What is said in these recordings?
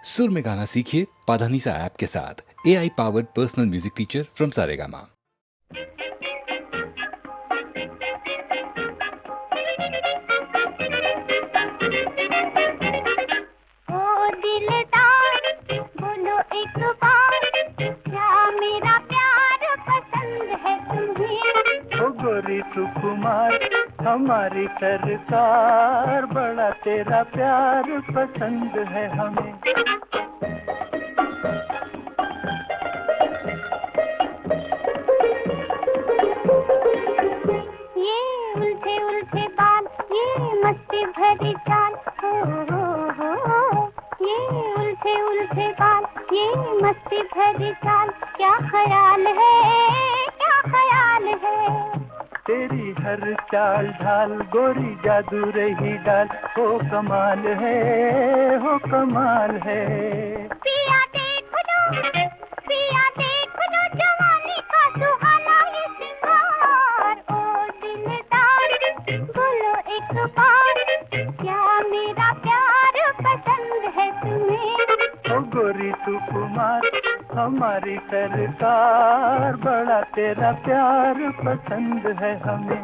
सुर में गाना सीखिए पाधानीसा ऐप के साथ। AI powered personal music teacher from Saregama. गोरी सुकुमार हमारी सरकार, बड़ा तेरा प्यार पसंद है हमें। ये उल्टे उल्टे बाल, ये मस्ती भरी चाल, हो। ये उल्टे उल्टे बाल, ये मस्ती भरी चाल, क्या ख्याल है, क्या ख्याल है। तेरी हर चाल ढाल गोरी जादू रही डाल, हो कमाल है, हो कमाल है। पिया देख लो जवानी का सुहाना ये सिंगार। ओ दिलदार बोलो एक बार, क्या मेरा प्यार पसंद है तुम्हें। ओ गोरी सुकुमार हमारी सरकार, बड़ा तेरा प्यार पसंद है हमें।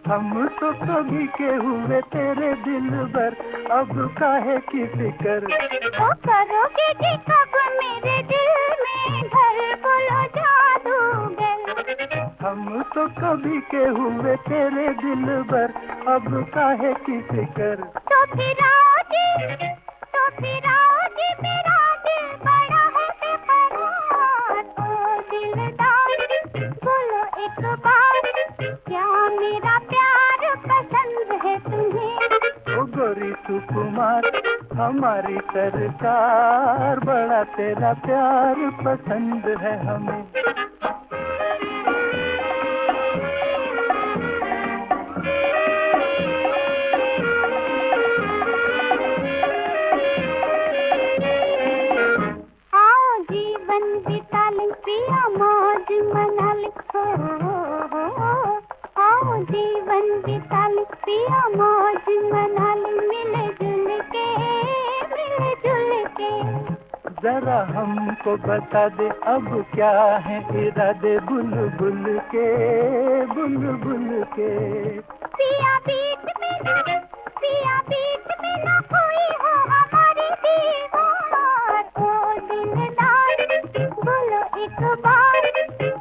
हम तो कभी के हुए तेरे दिल भर, अब काहे की फिक्र। तो करोगे कि कब मेरे दिल में घर बोलो जादूगर। हम तो कभी के हुए तेरे दिल भर, अब काहे की फिक्र। तो फिर आओ जी मेरा दिल बड़ा है बेकरार। ओ दिलदार बोलो एक बार, क्या मेरा प्यार पसंद है तुम्हें। ओ गोरी सुकुमार हमारी सरकार, बड़ा तेरा प्यार पसंद है हमें। जीवन बिता ले पिया मौज मना ले, आओ जीवन बिता ले पिया मौज मना ले, मिले जुल के। जरा हमको बता दे अब क्या है इरादे, बुलबुल के बुलबुल के। पिया बीच में ना कोई हो हमारी दीवार। ओ दिलदार बोलो एक बार,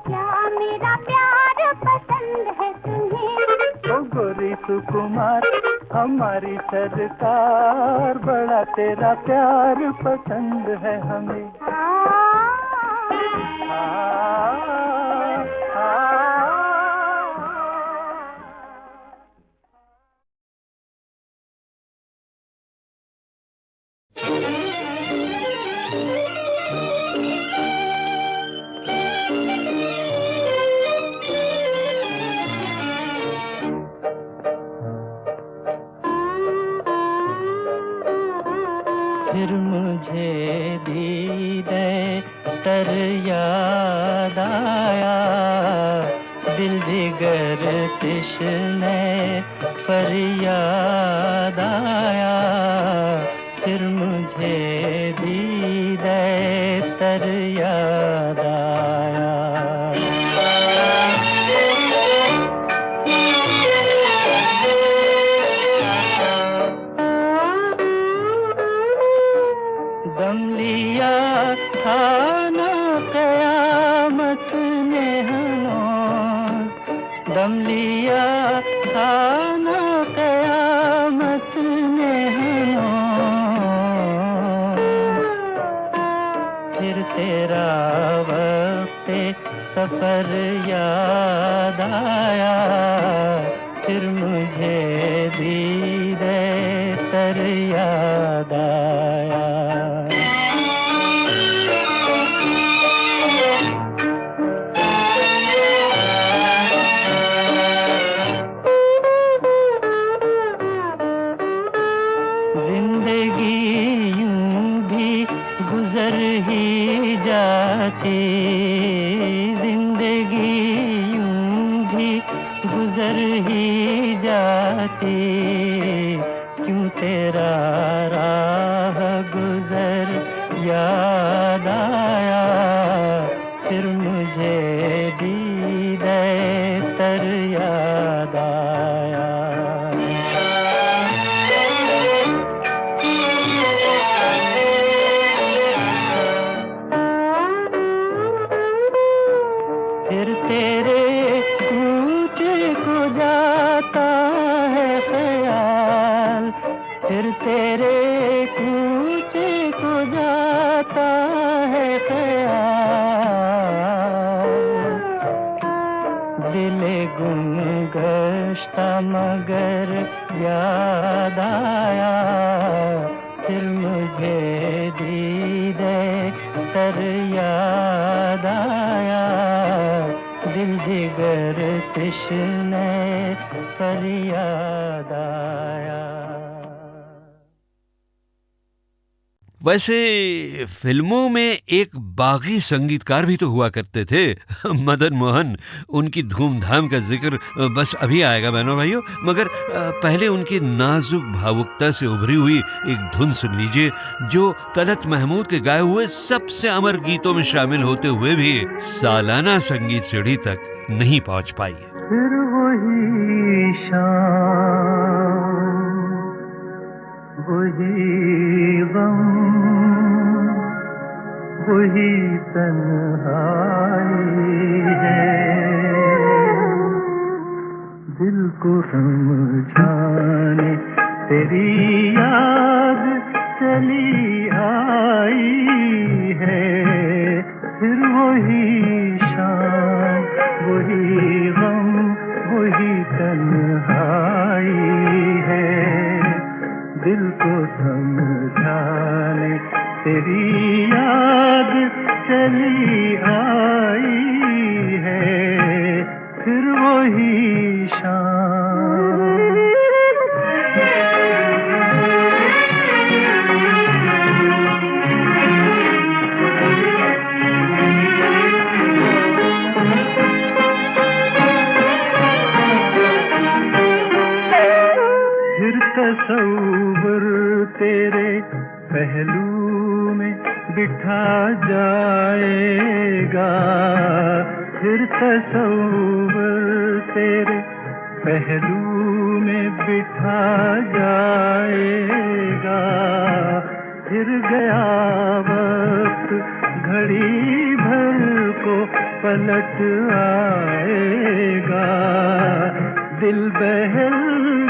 क्या मेरा प्यार पसंद है तुम्हें। ओ गोरी सुकुमार हमारी सरकार, बड़ा तेरा प्यार पसंद है हमें। फिर मुझे दीदे तर याद आया, दिल जिगर तिश्ने फरियाद आया। फिर मुझे दीदे तर याद आया। दम लिया था ना क़यामत ने हनूज़, दम लिया था ना क़यामत ने हनूज़। फिर तेरा वक़्ते सफ़र याद आया, फिर मुझे दीदे तर याद आया। गुजर ही जाती जिंदगी यूं भी गुजर ही जाती, क्यों तेरा राह गुजर याद आया, फिर मुझे दीदे तर याद आया। फिर तेरे कूचे को जाता है ख्याल, फिर तेरे कूचे को जाता है ख्याल, दिले गुम गश्ता मगर याद आया, फिर मुझे दीदे तर याद आया, दिल जिगर तृष्णे पर याद आया। वैसे फिल्मों में एक बागी संगीतकार भी तो हुआ करते थे, मदन मोहन। उनकी धूमधाम का जिक्र बस अभी आएगा बहनों भाइयों, मगर पहले उनकी नाजुक भावुकता से उभरी हुई एक धुन सुन लीजिए, जो तलत महमूद के गाए हुए सबसे अमर गीतों में शामिल होते हुए भी सालाना संगीत सीढ़ी तक नहीं पहुंच पाई। फिर वही शाम, वही गम, वही तन्हाई है, दिल को समझाने तेरी याद चली आई है। फिर वही शाम, वही गम, वही तन्हाई है, दिल को समझाने तेरी याद चली आई है। फिर वही शाम। फिर तसव्वुर तेरे पहलू में बिठा जाएगा, फिर तसव्वुर तेरे पहलू में बिठा जाएगा, फिर गया वक्त घड़ी भर को पलट आएगा, दिल बहल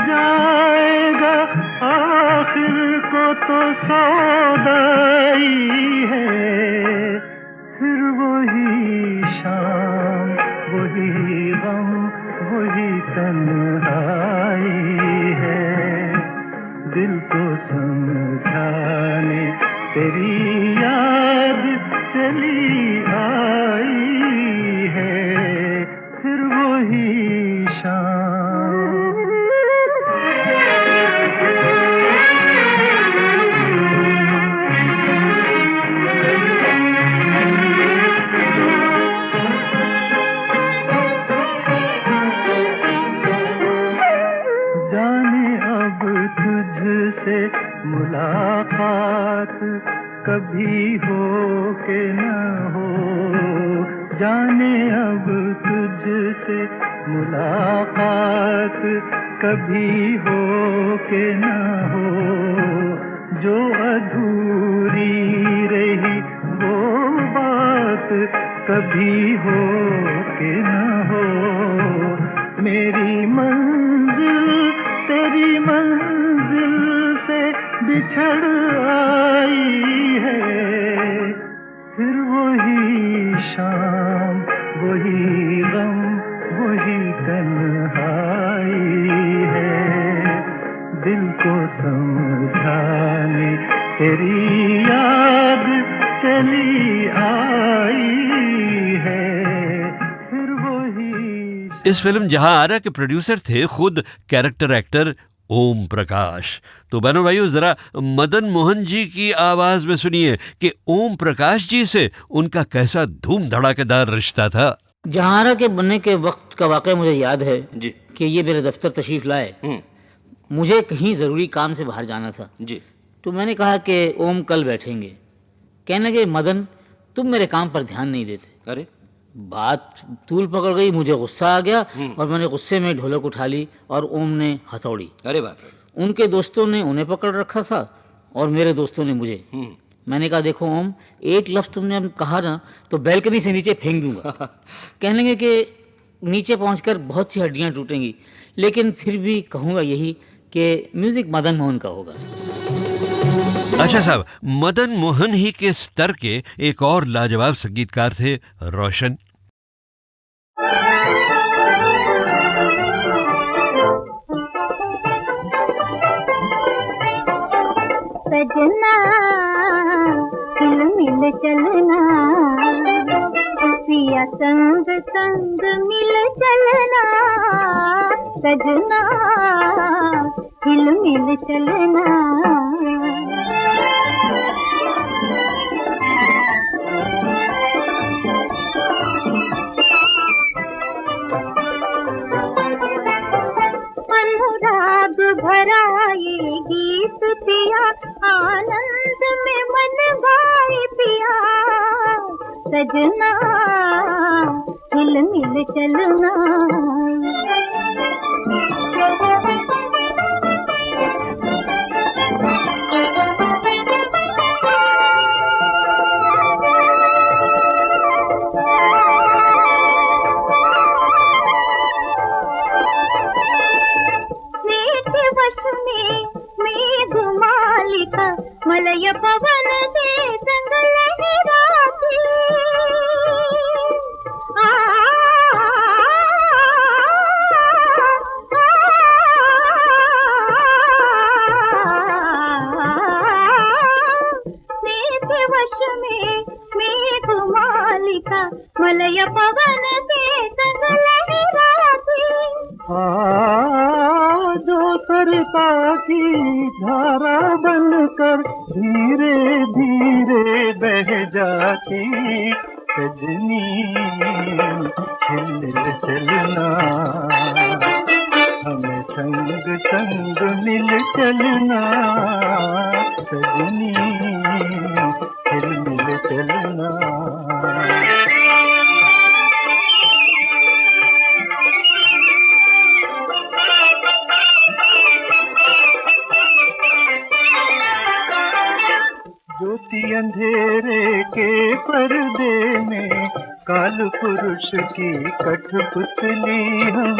जाएगा, आखिर को तो सौदाई है। फिर वही शाम, वही गम, वही तन्हाई है, दिल को समझाने तेरी याद चली आई है। फिर वही शाम। जाने अब तुझसे मुलाकात कभी हो के न हो, जाने अब तुझसे मुलाकात कभी हो के न हो, जो अधूरी रही वो बात कभी हो के न हो। मेरी मंजिल तेरी मंजिल से बिछड़ आई है। फिर वही शाम, वही गम, वही तन्हाई है, दिल को समझाने तेरी याद चली आई है। फिर वही। इस फिल्म जहां आरा के प्रोड्यूसर थे खुद कैरेक्टर एक्टर ओम प्रकाश। तो बहनों भाइयों, जरा मदन मोहन जी की आवाज में सुनिए कि ओम प्रकाश जी से उनका कैसा धूम धड़ाकेदार रिश्ता था। जहारा के बनने के वक्त का वाक़या मुझे याद है जी कि ये मेरे दफ्तर तशरीफ़ लाए। मुझे कहीं ज़रूरी काम से बाहर जाना था, जी तो मैंने कहा कि ओम कल बैठेंगे। कहने लगे, मदन तुम मेरे काम पर ध्यान नहीं देते। अरे बात तूल पकड़ गई, मुझे गुस्सा आ गया और मैंने गुस्से में ढोलक उठा ली और ओम ने हथौड़ी। अरे बाप रे। उनके दोस्तों ने उन्हें पकड़ रखा था और मेरे दोस्तों ने मुझे। मैंने कहा, देखो ओम, एक लफ्ज़ तुमने अब कहा ना तो बैल्कनी से नीचे फेंक दूंगा। कहने लगे कि नीचे पहुंचकर बहुत सी हड्डियां टूटेंगी, लेकिन फिर भी कहूँगा यही कि म्यूज़िक मदन मोहन का होगा। अच्छा साहब, मदन मोहन ही के स्तर के एक और लाजवाब संगीतकार थे रोशन। सजना हिल मिल चलना, पिया संग संग मिल चलना, सजना हिल मिल चलना। अनुराग भरा ये गीत पिया, आनंद में मन गाए पिया, सजना हिल मिल चलना। वश में मेघमालिका, मलय पवन दे संग लहराती, वश में मेघमालिका, मलय पवन दे संग लहराती। जो सरता की धारा बनकर धीरे धीरे बह जाती, सजनी हिल चलना, हमें संग संग मिल चलना, सजनी हिल मिल चलना। ज्योति अंधेरे के पर्दे में काल पुरुष की कठपुतली हम,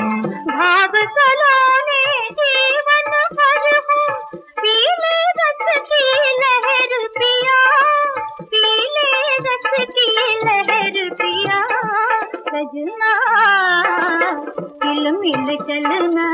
भाव सलोने जीवन भर हो, पीले रस की लहर पिया, पीले रस की लहर पिया, सजना हिल मिल चलना।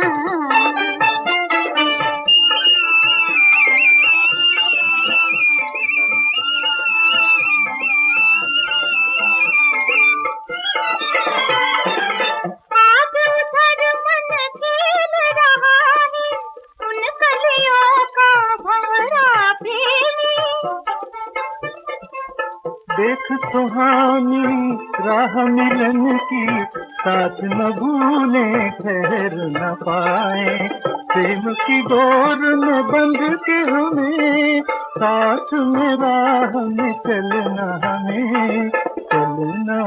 देख सुहानी राह मिलन की, साथ न भूले ठहर न पाए, प्रेम की डोर में बंध के हमें साथ में राह में चलना, हमें चलना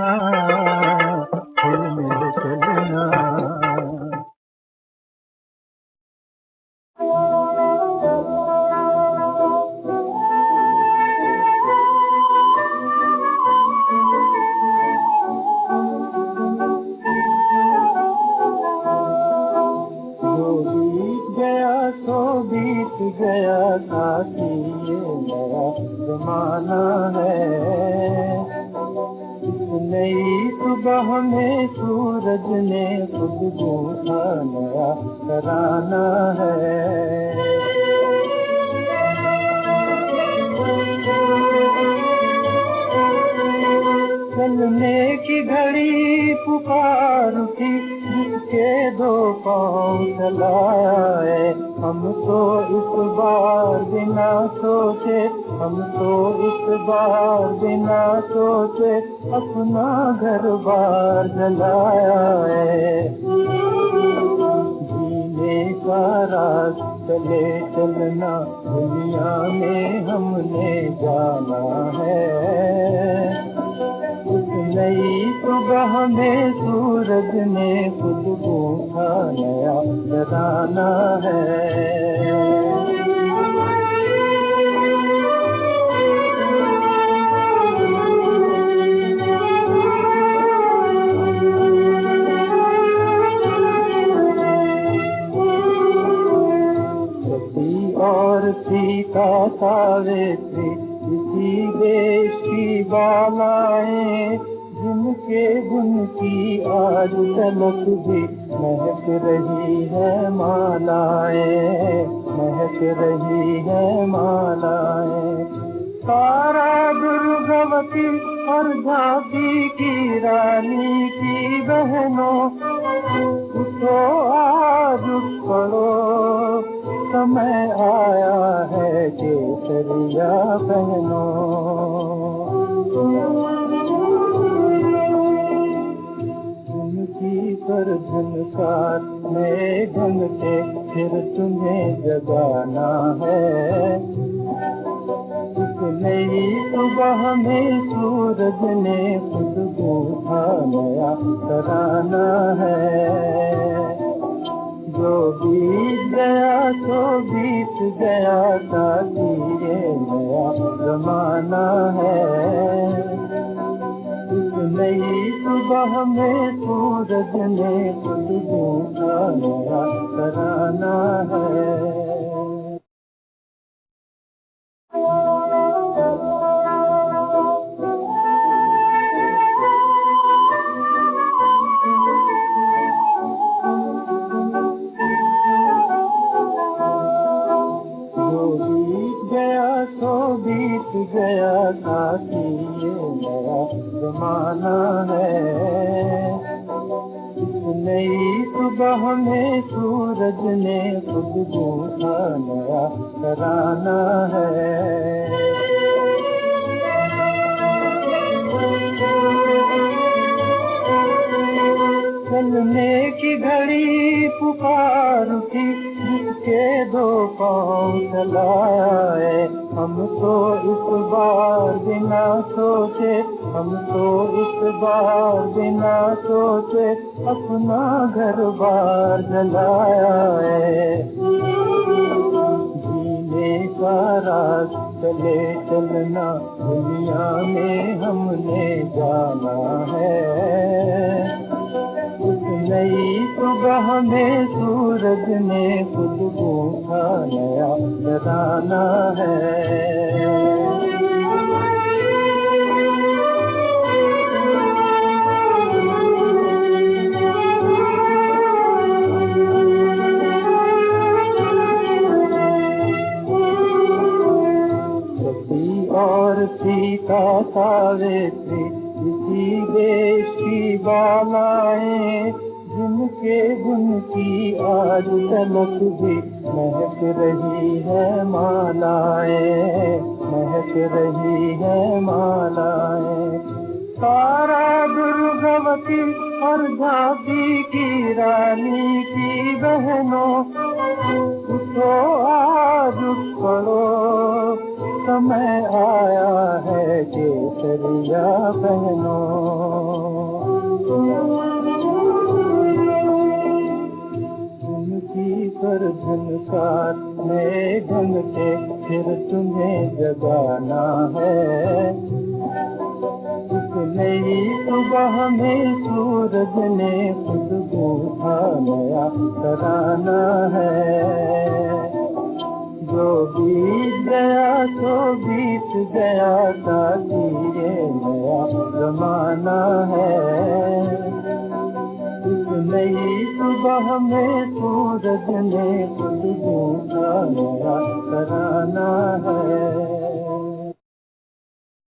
हिल मिल चलना। बीत गया साथी, ये नया जमाना है, नई सुबह में सूरज ने खुद जूठा नया तराना है। चलने की घड़ी पुकार उठी, जिसके दो पाँव चलाए, हम तो इस बार बिना सोचे, हम तो इस बार बिना सोचे अपना घर बार जलाया है। जीने का राज चले चलना दुनिया में हमने जाना है। उस नई सुबह में सूरज ने खुशबू का नया तराना है। और सीता सावित्री इसी देश की बालाएं, जिनके गुण की आज तलक भी महक रही है मालाएं, महक रही है मालाएं। तारा दुर्गवती और झांसी की रानी की बहनों, उठो आज पढ़ो, समय आया है केसरिया बहनों। उनकी पर झनकार में ढंग से फिर तुम्हें जगाना है। इस नई सुबह में सूरज ने खुशबू का नया तराना है। जो बीत गया तो बीत गया, साथी ये नया जमाना है। इस नई सुबह में सूरज ने खुशबू का नया तराना है। बीत गया साथी ये नया जमाना है। इस नई सुबह में सूरज ने खुशबू का नया तराना है। चलने की घड़ी पुकार उठी, जिसके दो पाँव चलाए। हम तो इस बार बिना सोचे, हम तो इस बार बिना सोचे अपना घर बार जलाया है। जीने का राज चले चलना दुनिया में हमने जाना है। उस नई सुबह में सूरज ने खुशबू का नया तराना है। और सीता सावित्री इसी देश की बालाएं, जिनके गुण की आज तलक भी महक रही है मालाएं, महक रही है मालाएं। तारा दुर्गवती और झांसी की रानी की बहनों, उठो आज पढ़ो, समय आया है केसरिया बहनों। उनकी पर झनकार में ढंग से फिर तुम्हें जगाना है। इस नई सुबह में सूरज ने खुशबू का नया तराना है। जो बीत गया तो बीत गया, साथी ये नया जमाना है। इस नई सुबह में सूरज ने खुशबू का नया तराना है।